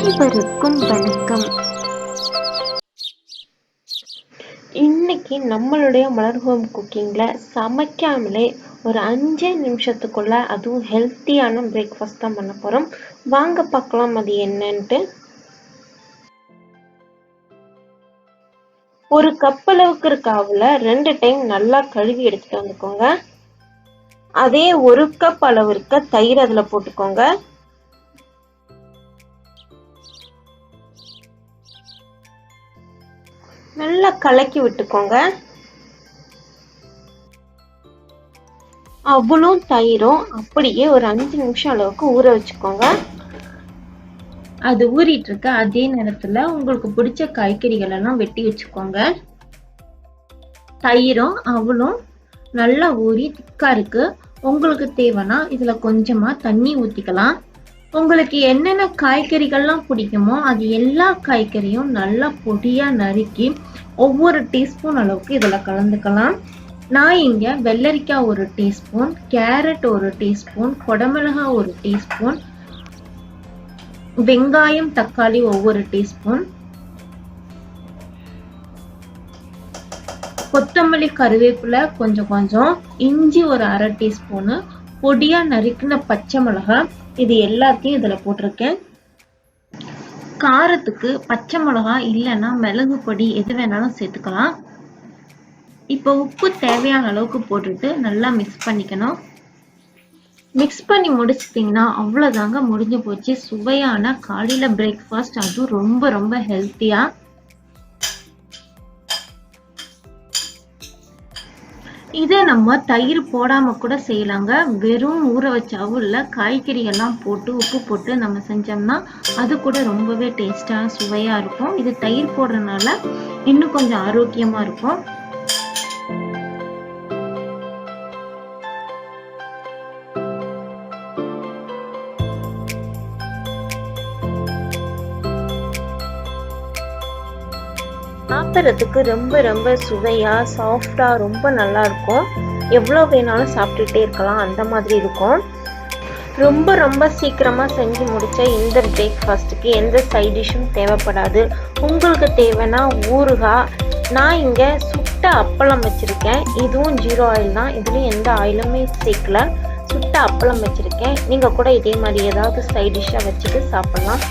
அனைவருக்கும் வணக்கம். இன்னைக்கு நம்மளுடைய மலர் ஹோம் குக்கிங்ல சமைக்காமலே ஒரு 5 நிமிஷத்துக்குள்ள அதுவும் ஹெல்த்தியான பிரேக்ஃபாஸ்ட் தான் பண்ண போறோம். வாங்க பார்க்கலாம் அது என்னன்ட்டு. ஒரு கப் அளவுக்கு இருக்க அவலை 2 டைம் நல்லா கழுவி எடுத்துட்டு வந்துக்கோங்க. அதே 1 கப் அளவு இருக்க தயிர் அதுல போட்டுக்கோங்க. நல்லா கலக்கி விட்டுக்கோங்க. அவளும் தயிரும் அப்படியே ஒரு 5 நிமிஷம் அளவுக்கு ஊற வச்சுக்கோங்க. அது ஊறிட்டு இருக்க அதே நேரத்துல உங்களுக்கு பிடிச்ச காய்கறிகள் எல்லாம் வெட்டி வச்சுக்கோங்க. தயிரும் அவளும் நல்லா ஊறி திக்கா இருக்கு. உங்களுக்கு தேவைன்னா இதுல கொஞ்சமா தண்ணி ஊத்திக்கலாம். உங்களுக்கு என்னென்ன காய்கறிகள்லாம் பிடிக்குமோ அது எல்லா காய்கறியும் நல்லா பொடியா நறுக்கி ஒவ்வொரு டீஸ்பூன் அளவுக்கு இதுல கலந்துக்கலாம். நான் இங்க வெள்ளரிக்காய் 1 டீஸ்பூன், கேரட் 1 டீஸ்பூன், கொடமிளகாய் 1 டீஸ்பூன், வெங்காயம் தக்காளி ஒவ்வொரு டீஸ்பூன், கொத்தமல்லி கருவேப்பிலை கொஞ்சம், இஞ்சி ஒரு 1/2 டீஸ்பூனு, பொடியா நறுக்கின பச்சை மிளகாய், இது எல்லாத்தையும் இதுல போட்டிருக்கேன். காரத்துக்கு பச்சை மிளகாய் இல்லைன்னா மிளகு பொடி எது வேணாலும் சேர்த்துக்கலாம். இப்போ உப்பு தேவையான அளவுக்கு போட்டுட்டு நல்லா மிக்ஸ் பண்ணிக்கணும். மிக்ஸ் பண்ணி முடிச்சிட்டிங்கன்னா அவ்வளோதாங்க, முடிஞ்சு போச்சு. சுவையான காலையில பிரேக்ஃபாஸ்ட், அதுவும் ரொம்ப ரொம்ப ஹெல்த்தியா. இதை நம்ம தயிர் போடாம கூட செய்யலாங்க. வெறும் ஊற வச்ச அவல்ல காய்கறி எல்லாம் போட்டு உப்பு போட்டு நம்ம செஞ்சோம்னா அது கூட ரொம்பவே டேஸ்டா சுவையா இருக்கும். இது தயிர் போடுறதுனால இன்னும் கொஞ்சம் ஆரோக்கியமா இருக்கும். சாப்பிட்றதுக்கு ரொம்ப ரொம்ப சுவையா சாஃப்டா ரொம்ப நல்லா இருக்கும். எவ்வளோ வேணாலும் சாப்பிட்டுட்டே இருக்கலாம், அந்த மாதிரி இருக்கும். ரொம்ப ரொம்ப சீக்கிரமா செஞ்சு முடிச்ச இந்த பிரேக்ஃபாஸ்ட்டுக்கு எந்த சைட் டிஷ்ஷும் தேவைப்படாது. உங்களுக்கு தேவைன்னா ஊறுகாய், நான் இங்க சுட்ட அப்பளம் வச்சிருக்கேன். இதுவும் 0 ஆயில் தான், இதுலயும் எந்த ஆயிலுமே சேர்க்கல. சுட்ட அப்பளம் வச்சிருக்கேன். நீங்க கூட இதே மாதிரி ஏதாவது சைட் டிஷ்ஷா வச்சுட்டு சாப்பிடலாம்.